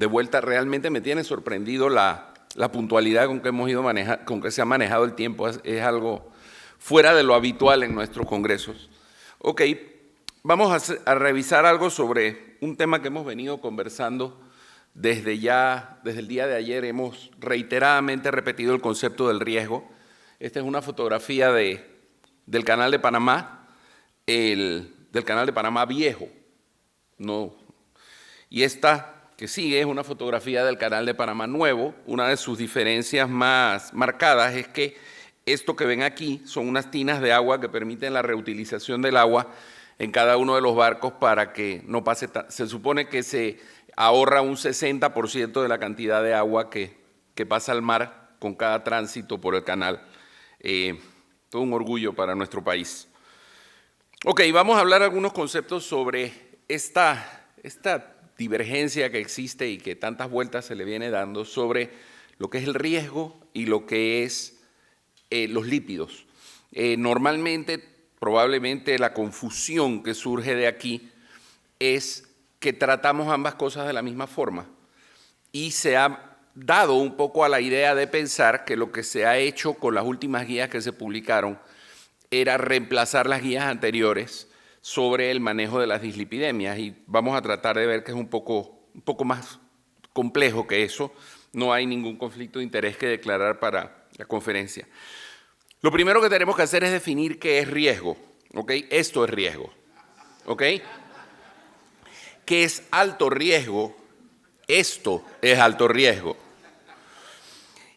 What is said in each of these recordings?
de vuelta. Realmente me tiene sorprendido la puntualidad con que con que se ha manejado el tiempo. Es algo fuera de lo habitual en nuestros congresos. Ok, vamos a revisar algo sobre un tema que hemos venido conversando desde el día de ayer. Hemos reiteradamente repetido el concepto del riesgo. Esta es una fotografía del Canal de Panamá, del Canal de Panamá viejo. No. Y esta que sigue es una fotografía del Canal de Panamá nuevo. Una de sus diferencias más marcadas es que esto que ven aquí son unas tinas de agua que permiten la reutilización del agua en cada uno de los barcos para que no pase. Se supone que se ahorra un 60% de la cantidad de agua que pasa al mar con cada tránsito por el canal. Todo un orgullo para nuestro país. Ok, vamos a hablar algunos conceptos sobre esta divergencia que existe y que tantas vueltas se le viene dando sobre lo que es el riesgo y lo que es los lípidos. Normalmente, probablemente la confusión que surge de aquí es que tratamos ambas cosas de la misma forma y se ha dado un poco a la idea de pensar que lo que se ha hecho con las últimas guías que se publicaron era reemplazar las guías anteriores sobre el manejo de las dislipidemias, y vamos a tratar de ver que es un poco más complejo que eso. No hay ningún conflicto de interés que declarar para la conferencia. Lo primero que tenemos que hacer es definir qué es riesgo, ¿ok? Esto es riesgo, ¿ok? ¿Qué es alto riesgo? Esto es alto riesgo.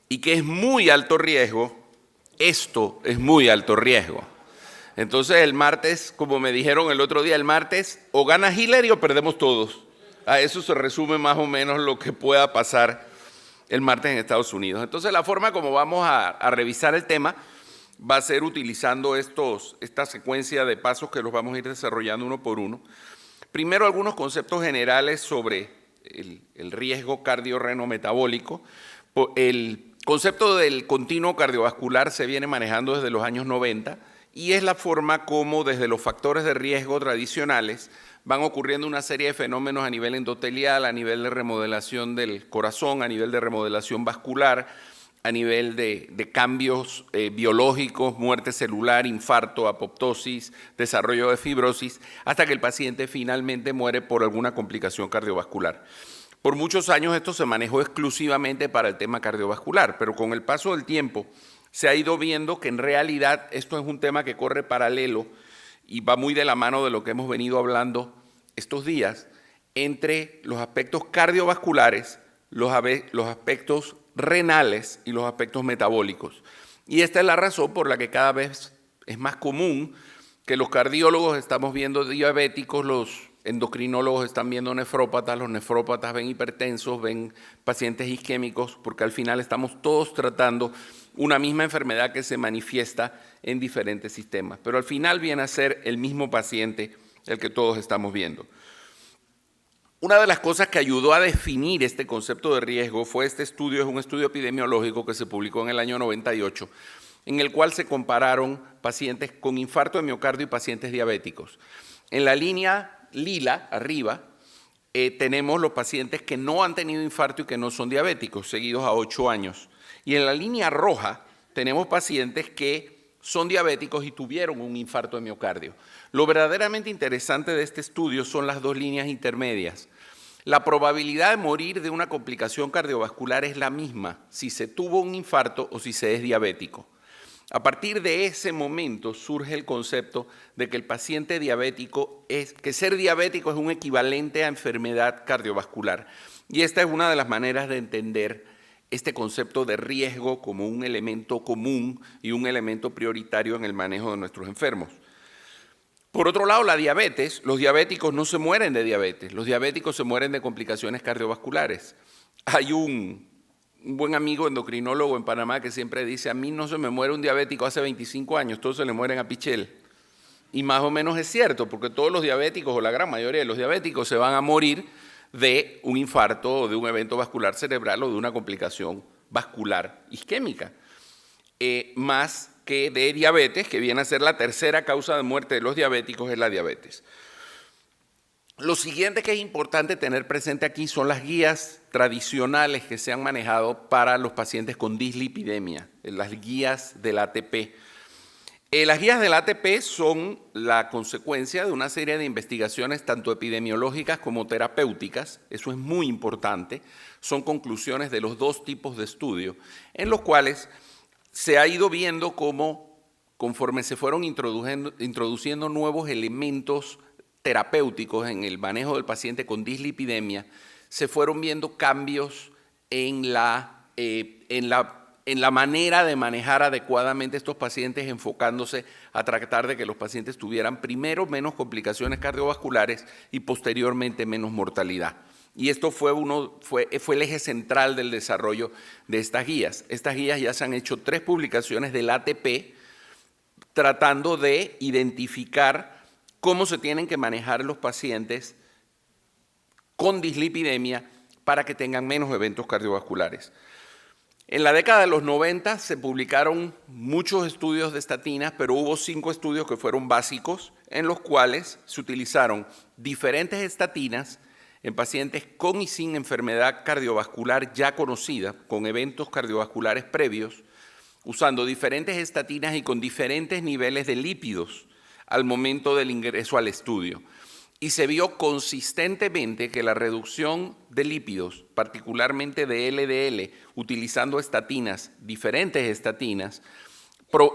¿Y qué es muy alto riesgo? Esto es muy alto riesgo. Entonces el martes, como me dijeron el otro día, el martes o gana Hillary o perdemos todos. A eso se resume más o menos lo que pueda pasar el martes en Estados Unidos. Entonces la forma como vamos a revisar el tema va a ser utilizando esta secuencia de pasos que los vamos a ir desarrollando uno por uno. Primero, algunos conceptos generales sobre el riesgo cardiorrenometabólico. El concepto del continuo cardiovascular se viene manejando desde los años 90 y es la forma como desde los factores de riesgo tradicionales van ocurriendo una serie de fenómenos a nivel endotelial, a nivel de remodelación del corazón, a nivel de remodelación vascular, a nivel de cambios biológicos, muerte celular, infarto, apoptosis, desarrollo de fibrosis, hasta que el paciente finalmente muere por alguna complicación cardiovascular. Por muchos años esto se manejó exclusivamente para el tema cardiovascular, pero con el paso del tiempo se ha ido viendo que en realidad esto es un tema que corre paralelo y va muy de la mano de lo que hemos venido hablando estos días entre los aspectos cardiovasculares, los aspectos renales y los aspectos metabólicos. Y esta es la razón por la que cada vez es más común que los cardiólogos estamos viendo diabéticos, los endocrinólogos están viendo nefrópatas, los nefrópatas ven hipertensos, ven pacientes isquémicos, porque al final estamos todos tratando una misma enfermedad que se manifiesta en diferentes sistemas. Pero al final viene a ser el mismo paciente el que todos estamos viendo. Una de las cosas que ayudó a definir este concepto de riesgo fue este estudio, es un estudio epidemiológico que se publicó en el año 98, en el cual se compararon pacientes con infarto de miocardio y pacientes diabéticos. En la línea lila, arriba, tenemos los pacientes que no han tenido infarto y que no son diabéticos, seguidos a 8 años. Y en la línea roja tenemos pacientes que son diabéticos y tuvieron un infarto de miocardio. Lo verdaderamente interesante de este estudio son las dos líneas intermedias. La probabilidad de morir de una complicación cardiovascular es la misma si se tuvo un infarto o si se es diabético. A partir de ese momento surge el concepto de que el paciente diabético que ser diabético es un equivalente a enfermedad cardiovascular. Y esta es una de las maneras de entender este concepto de riesgo como un elemento común y un elemento prioritario en el manejo de nuestros enfermos. Por otro lado, la diabetes, los diabéticos no se mueren de diabetes, los diabéticos se mueren de complicaciones cardiovasculares. Hay un buen amigo endocrinólogo en Panamá que siempre dice, a mí no se me muere un diabético hace 25 años, todos se le mueren a pichel. Y más o menos es cierto, porque todos los diabéticos, o la gran mayoría de los diabéticos, se van a morir de un infarto o de un evento vascular cerebral o de una complicación vascular isquémica, más que de diabetes, que viene a ser la tercera causa de muerte de los diabéticos, es la diabetes. Lo siguiente que es importante tener presente aquí son las guías tradicionales que se han manejado para los pacientes con dislipidemia, las guías del ATP. Las guías del ATP son la consecuencia de una serie de investigaciones tanto epidemiológicas como terapéuticas, eso es muy importante, son conclusiones de los dos tipos de estudio, en los cuales se ha ido viendo cómo, conforme se fueron introduciendo nuevos elementos terapéuticos en el manejo del paciente con dislipidemia, se fueron viendo cambios en la manera de manejar adecuadamente estos pacientes, enfocándose a tratar de que los pacientes tuvieran primero menos complicaciones cardiovasculares y posteriormente menos mortalidad. Y esto fue el eje central del desarrollo de estas guías. Estas guías ya se han hecho 3 publicaciones del ATP tratando de identificar cómo se tienen que manejar los pacientes con dislipidemia para que tengan menos eventos cardiovasculares. En la década de los 90 se publicaron muchos estudios de estatinas, pero hubo 5 estudios que fueron básicos, en los cuales se utilizaron diferentes estatinas en pacientes con y sin enfermedad cardiovascular ya conocida, con eventos cardiovasculares previos, usando diferentes estatinas y con diferentes niveles de lípidos al momento del ingreso al estudio. Y se vio consistentemente que la reducción de lípidos, particularmente de LDL, utilizando estatinas, diferentes estatinas,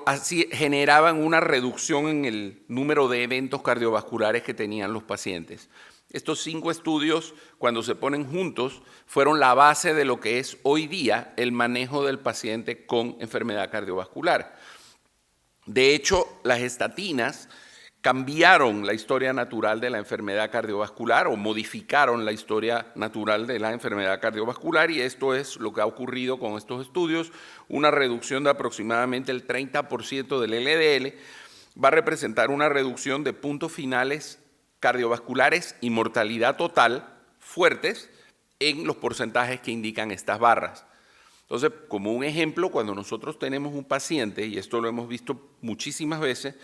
así generaban una reducción en el número de eventos cardiovasculares que tenían los pacientes. Estos 5 estudios, cuando se ponen juntos, fueron la base de lo que es hoy día el manejo del paciente con enfermedad cardiovascular. De hecho, las estatinas cambiaron la historia natural de la enfermedad cardiovascular o modificaron la historia natural de la enfermedad cardiovascular, y esto es lo que ha ocurrido con estos estudios. Una reducción de aproximadamente el 30% del LDL va a representar una reducción de puntos finales cardiovasculares y mortalidad total fuertes en los porcentajes que indican estas barras. Entonces, como un ejemplo, cuando nosotros tenemos un paciente, y esto lo hemos visto muchísimas veces,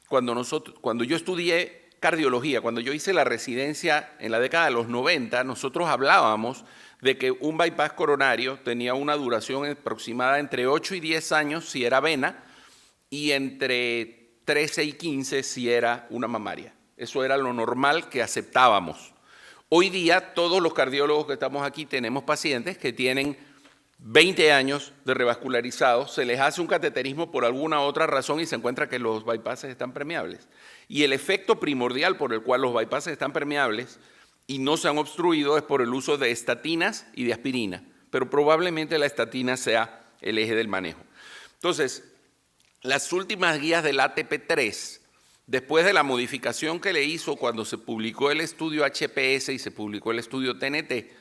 cuando yo estudié cardiología, cuando yo hice la residencia en la década de los 90, nosotros hablábamos de que un bypass coronario tenía una duración aproximada entre 8 y 10 años si era vena y entre 13 y 15 si era una mamaria. Eso era lo normal que aceptábamos. Hoy día todos los cardiólogos que estamos aquí tenemos pacientes que tienen 20 años de revascularizados, se les hace un cateterismo por alguna otra razón y se encuentra que los bypasses están permeables. Y el efecto primordial por el cual los bypasses están permeables y no se han obstruido es por el uso de estatinas y de aspirina, pero probablemente la estatina sea el eje del manejo. Entonces, las últimas guías del ATP3, después de la modificación que le hizo cuando se publicó el estudio HPS y se publicó el estudio TNT,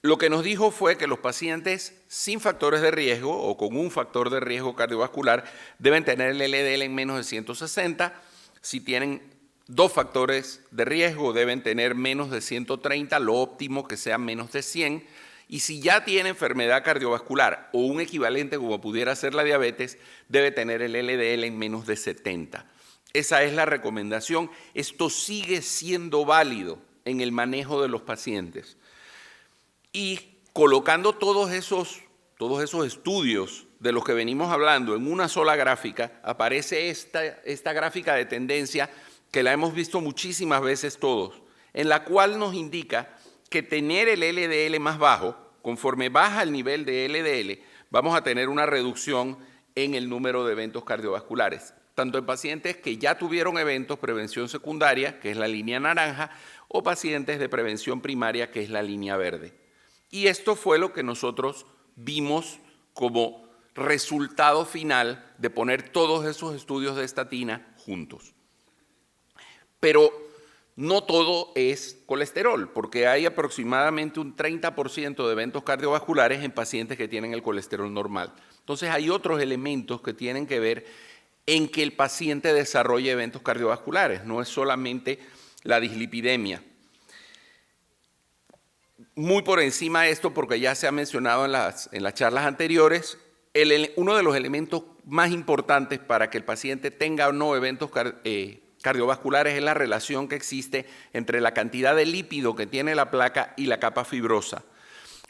lo que nos dijo fue que los pacientes sin factores de riesgo o con un factor de riesgo cardiovascular deben tener el LDL en menos de 160. Si tienen 2 factores de riesgo deben tener menos de 130, lo óptimo que sea menos de 100. Y si ya tiene enfermedad cardiovascular o un equivalente como pudiera ser la diabetes, debe tener el LDL en menos de 70. Esa es la recomendación. Esto sigue siendo válido en el manejo de los pacientes. Y colocando todos esos estudios de los que venimos hablando en una sola gráfica, aparece esta gráfica de tendencia que la hemos visto muchísimas veces todos, en la cual nos indica que tener el LDL más bajo, conforme baja el nivel de LDL, vamos a tener una reducción en el número de eventos cardiovasculares, tanto en pacientes que ya tuvieron eventos, prevención secundaria, que es la línea naranja, o pacientes de prevención primaria, que es la línea verde. Y esto fue lo que nosotros vimos como resultado final de poner todos esos estudios de estatina juntos. Pero no todo es colesterol, porque hay aproximadamente un 30% de eventos cardiovasculares en pacientes que tienen el colesterol normal. Entonces hay otros elementos que tienen que ver en que el paciente desarrolle eventos cardiovasculares, no es solamente la dislipidemia. Muy por encima de esto, porque ya se ha mencionado en las charlas anteriores, uno de los elementos más importantes para que el paciente tenga o no eventos cardiovasculares es la relación que existe entre la cantidad de lípido que tiene la placa y la capa fibrosa.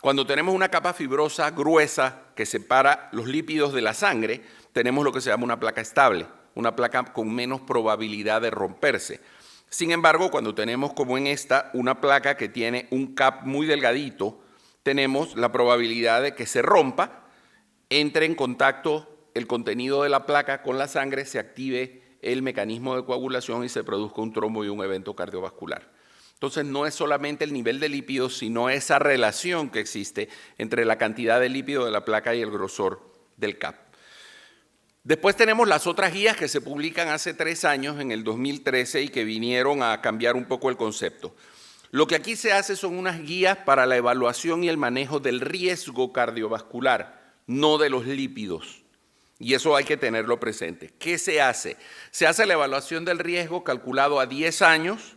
Cuando tenemos una capa fibrosa gruesa que separa los lípidos de la sangre, tenemos lo que se llama una placa estable, una placa con menos probabilidad de romperse. Sin embargo, cuando tenemos, como en esta, una placa que tiene un cap muy delgadito, tenemos la probabilidad de que se rompa, entre en contacto el contenido de la placa con la sangre, se active el mecanismo de coagulación y se produzca un trombo y un evento cardiovascular. Entonces, no es solamente el nivel de lípidos, sino esa relación que existe entre la cantidad de lípido de la placa y el grosor del cap. Después tenemos las otras guías que se publican hace 3 años, en el 2013, y que vinieron a cambiar un poco el concepto. Lo que aquí se hace son unas guías para la evaluación y el manejo del riesgo cardiovascular, no de los lípidos. Y eso hay que tenerlo presente. ¿Qué se hace? Se hace la evaluación del riesgo calculado a 10 años,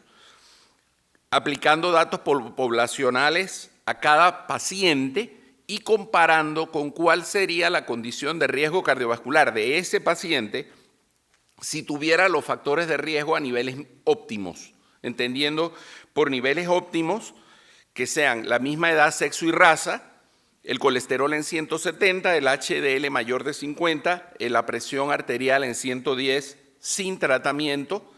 aplicando datos poblacionales a cada paciente y comparando con cuál sería la condición de riesgo cardiovascular de ese paciente si tuviera los factores de riesgo a niveles óptimos, entendiendo por niveles óptimos que sean la misma edad, sexo y raza, el colesterol en 170, el HDL mayor de 50, la presión arterial en 110 sin tratamiento,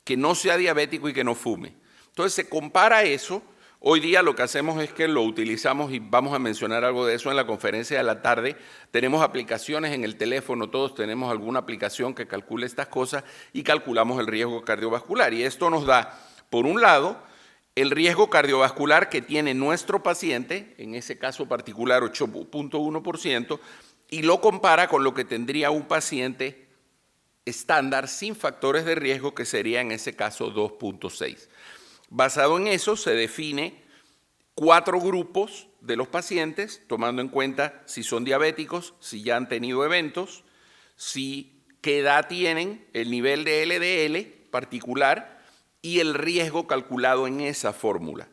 que no sea diabético y que no fume. Entonces se compara eso. Hoy día lo que hacemos es que lo utilizamos, y vamos a mencionar algo de eso en la conferencia de la tarde. Tenemos aplicaciones en el teléfono, todos tenemos alguna aplicación que calcule estas cosas y calculamos el riesgo cardiovascular. Y esto nos da, por un lado, el riesgo cardiovascular que tiene nuestro paciente, en ese caso particular 8.1%, y lo compara con lo que tendría un paciente estándar sin factores de riesgo, que sería en ese caso 2.6. Basado en eso se define 4 grupos de los pacientes, tomando en cuenta si son diabéticos, si ya han tenido eventos, qué edad tienen, el nivel de LDL particular y el riesgo calculado en esa fórmula.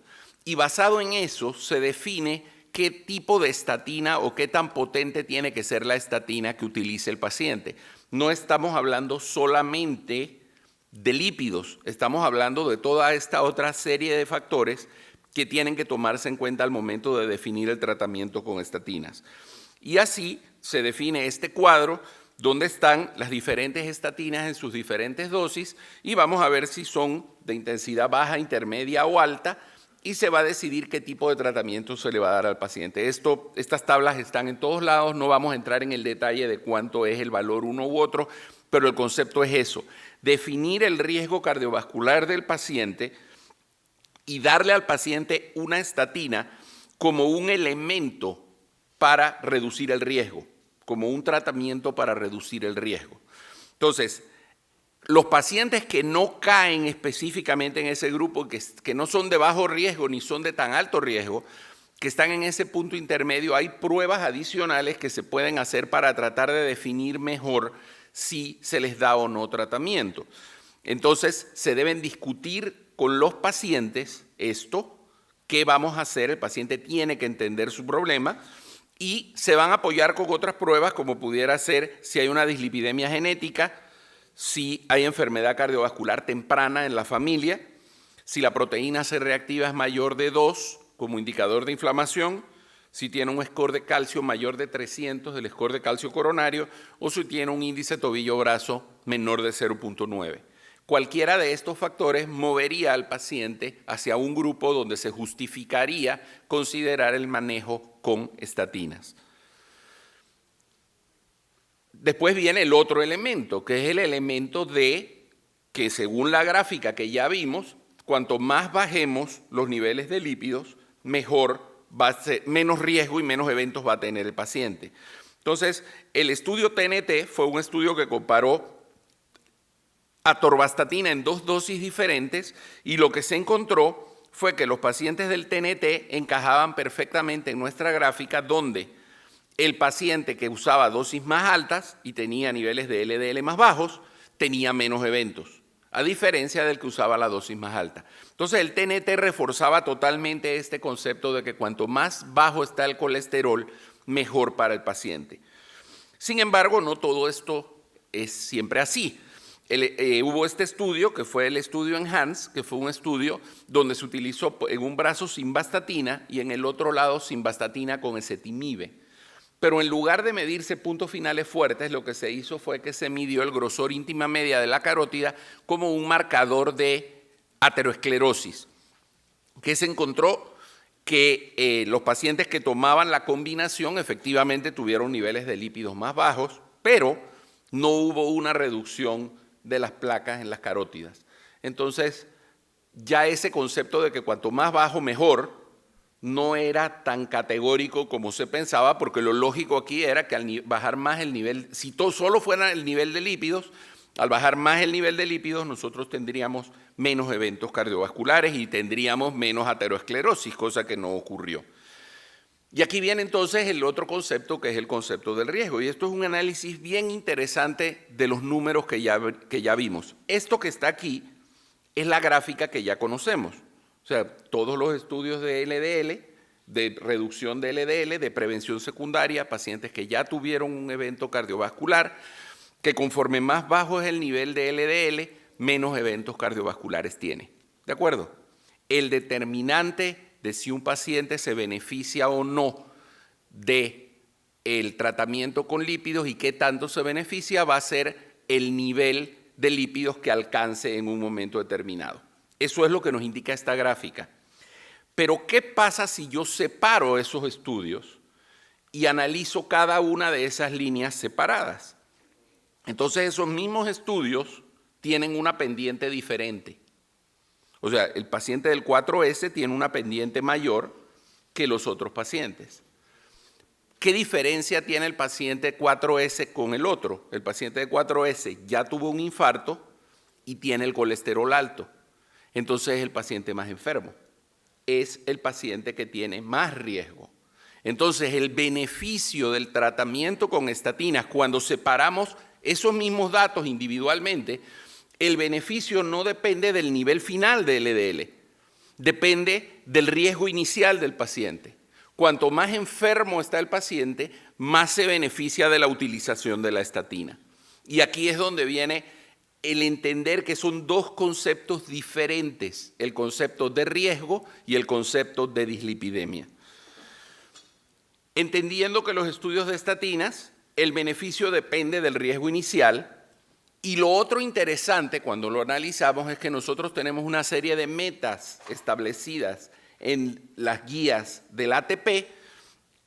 Y basado en eso se define qué tipo de estatina o qué tan potente tiene que ser la estatina que utilice el paciente. No estamos hablando solamente de lípidos, estamos hablando de toda esta otra serie de factores que tienen que tomarse en cuenta al momento de definir el tratamiento con estatinas. Y así se define este cuadro donde están las diferentes estatinas en sus diferentes dosis y vamos a ver si son de intensidad baja, intermedia o alta, y se va a decidir qué tipo de tratamiento se le va a dar al paciente. Estas tablas están en todos lados, no vamos a entrar en el detalle de cuánto es el valor uno u otro, pero el concepto es eso: definir el riesgo cardiovascular del paciente y darle al paciente una estatina como un elemento para reducir el riesgo, como un tratamiento para reducir el riesgo. Entonces, los pacientes que no caen específicamente en ese grupo, que no son de bajo riesgo ni son de tan alto riesgo, que están en ese punto intermedio, hay pruebas adicionales que se pueden hacer para tratar de definir mejor si se les da o no tratamiento. Entonces, se deben discutir con los pacientes esto, qué vamos a hacer, el paciente tiene que entender su problema, y se van a apoyar con otras pruebas, como pudiera ser si hay una dislipidemia genética, si hay enfermedad cardiovascular temprana en la familia, si la proteína C reactiva es mayor de 2 como indicador de inflamación, si tiene un score de calcio mayor de 300 del score de calcio coronario, o si tiene un índice tobillo-brazo menor de 0.9. Cualquiera de estos factores movería al paciente hacia un grupo donde se justificaría considerar el manejo con estatinas. Después viene el otro elemento, que es el elemento de que, según la gráfica que ya vimos, cuanto más bajemos los niveles de lípidos, mejor va a ser, menos riesgo y menos eventos va a tener el paciente. Entonces, el estudio TNT fue un estudio que comparó atorvastatina en 2 dosis diferentes, y lo que se encontró fue que los pacientes del TNT encajaban perfectamente en nuestra gráfica, donde el paciente que usaba dosis más altas y tenía niveles de LDL más bajos tenía menos eventos, a diferencia del que usaba la dosis más alta. Entonces el TNT reforzaba totalmente este concepto de que cuanto más bajo está el colesterol, mejor para el paciente. Sin embargo, no todo esto es siempre así. hubo este estudio, que fue el estudio ENHANCE, que fue un estudio donde se utilizó en un brazo simvastatina y en el otro lado simvastatina con ezetimibe. Pero en lugar de medirse puntos finales fuertes, lo que se hizo fue que se midió el grosor íntima media de la carótida como un marcador de ateroesclerosis, que se encontró que los pacientes que tomaban la combinación efectivamente tuvieron niveles de lípidos más bajos, pero no hubo una reducción de las placas en las carótidas. Entonces, ya ese concepto de que cuanto más bajo mejor no era tan categórico como se pensaba, porque lo lógico aquí era que al bajar más el nivel, si todo solo fuera el nivel de lípidos, al bajar más el nivel de lípidos nosotros tendríamos menos eventos cardiovasculares y tendríamos menos ateroesclerosis, cosa que no ocurrió. Y aquí viene entonces el otro concepto, que es el concepto del riesgo. Y esto es un análisis bien interesante de los números que ya vimos. Esto que está aquí es la gráfica que ya conocemos. O sea, todos los estudios de LDL, de reducción de LDL, de prevención secundaria, pacientes que ya tuvieron un evento cardiovascular, que conforme más bajo es el nivel de LDL, menos eventos cardiovasculares tiene. ¿De acuerdo? El determinante de si un paciente se beneficia o no del tratamiento con lípidos y qué tanto se beneficia va a ser el nivel de lípidos que alcance en un momento determinado. Eso es lo que nos indica esta gráfica. Pero ¿qué pasa si yo separo esos estudios y analizo cada una de esas líneas separadas? Entonces esos mismos estudios tienen una pendiente diferente. O sea, el paciente del 4S tiene una pendiente mayor que los otros pacientes. ¿Qué diferencia tiene el paciente 4S con el otro? El paciente de 4S ya tuvo un infarto y tiene el colesterol alto. Entonces es el paciente más enfermo. Es el paciente que tiene más riesgo. Entonces el beneficio del tratamiento con estatinas, cuando separamos esos mismos datos individualmente, el beneficio no depende del nivel final de LDL, depende del riesgo inicial del paciente. Cuanto más enfermo está el paciente, más se beneficia de la utilización de la estatina. Y aquí es donde viene el entender que son dos conceptos diferentes, el concepto de riesgo y el concepto de dislipidemia. Entendiendo que los estudios de estatinas, el beneficio depende del riesgo inicial. Y lo otro interesante cuando lo analizamos es que nosotros tenemos una serie de metas establecidas en las guías del ATP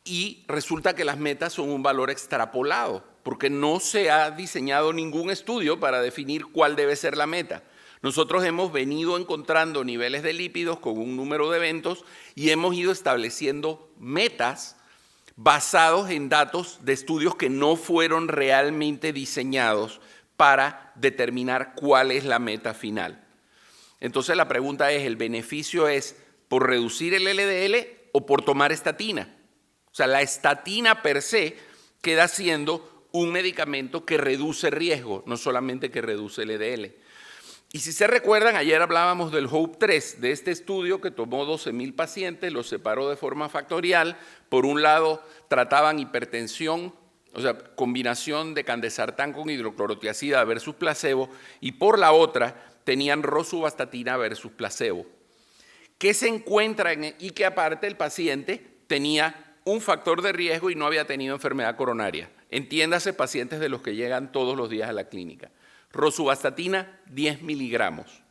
y resulta que las metas son un valor extrapolado, porque no se ha diseñado ningún estudio para definir cuál debe ser la meta. Nosotros hemos venido encontrando niveles de lípidos con un número de eventos y hemos ido estableciendo metas basados en datos de estudios que no fueron realmente diseñados para determinar cuál es la meta final. Entonces la pregunta es, ¿el beneficio es por reducir el LDL o por tomar estatina? O sea, la estatina per se queda siendo un medicamento que reduce riesgo, no solamente que reduce el LDL. Y si se recuerdan, ayer hablábamos del HOPE-3, de este estudio que tomó 12,000 pacientes, los separó de forma factorial. Por un lado, trataban hipertensión, o sea, combinación de candesartán con hidroclorotiazida versus placebo, y por la otra tenían rosuvastatina versus placebo. ¿Qué se encuentra y que aparte el paciente tenía un factor de riesgo y no había tenido enfermedad coronaria? Entiéndase, pacientes de los que llegan todos los días a la clínica. Rosuvastatina, 10 miligramos.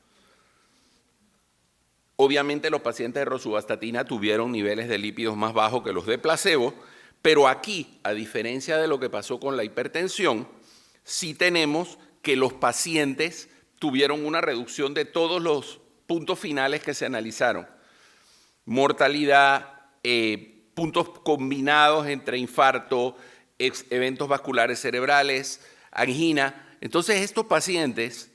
Obviamente los pacientes de rosuvastatina tuvieron niveles de lípidos más bajos que los de placebo, pero aquí, a diferencia de lo que pasó con la hipertensión, sí tenemos que los pacientes tuvieron una reducción de todos los puntos finales que se analizaron. Mortalidad, puntos combinados entre infarto, eventos vasculares cerebrales, angina. Entonces estos pacientes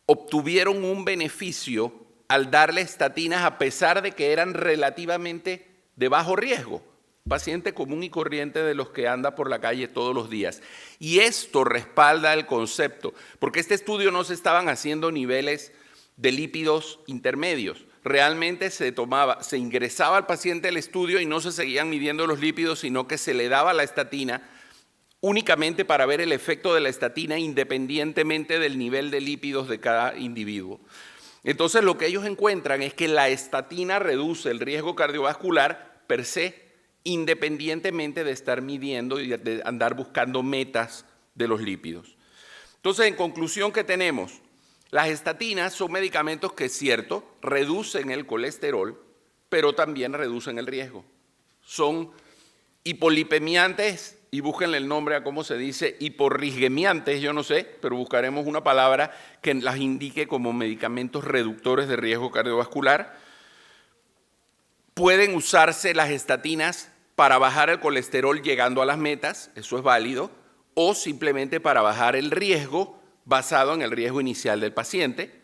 obtuvieron un beneficio al darle estatinas a pesar de que eran relativamente de bajo riesgo. Paciente común y corriente de los que anda por la calle todos los días. Y esto respalda el concepto, porque este estudio no se estaban haciendo niveles de lípidos intermedios. Realmente se ingresaba al paciente al estudio y no se seguían midiendo los lípidos, sino que se le daba la estatina únicamente para ver el efecto de la estatina independientemente del nivel de lípidos de cada individuo. Entonces lo que ellos encuentran es que la estatina reduce el riesgo cardiovascular per se, independientemente de estar midiendo y de andar buscando metas de los lípidos. Entonces, en conclusión, ¿qué tenemos? Las estatinas son medicamentos que, es cierto, reducen el colesterol, pero también reducen el riesgo. Son hipolipemiantes, y búsquenle el nombre a cómo se dice, hiporrisgemiantes, yo no sé, pero buscaremos una palabra que las indique como medicamentos reductores de riesgo cardiovascular. Pueden usarse las estatinas para bajar el colesterol llegando a las metas, eso es válido, o simplemente para bajar el riesgo basado en el riesgo inicial del paciente.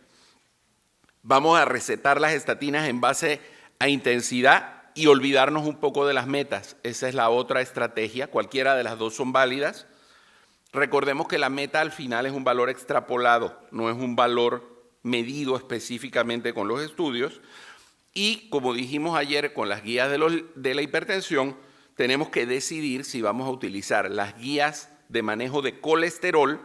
Vamos a recetar las estatinas en base a intensidad y olvidarnos un poco de las metas. Esa es la otra estrategia, cualquiera de las dos son válidas. Recordemos que la meta al final es un valor extrapolado, no es un valor medido específicamente con los estudios. Y como dijimos ayer con las guías de la hipertensión, tenemos que decidir si vamos a utilizar las guías de manejo de colesterol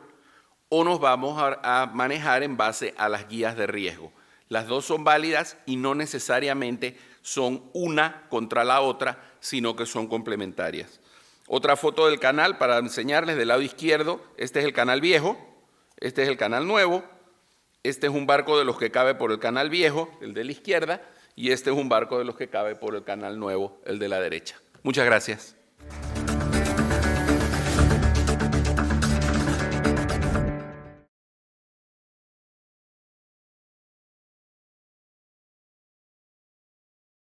o nos vamos a manejar en base a las guías de riesgo. Las dos son válidas y no necesariamente son una contra la otra, sino que son complementarias. Otra foto del canal para enseñarles del lado izquierdo, este es el canal viejo, este es el canal nuevo, este es un barco de los que cabe por el canal viejo, el de la izquierda, y este es un barco de los que cabe por el canal nuevo, el de la derecha. Muchas gracias.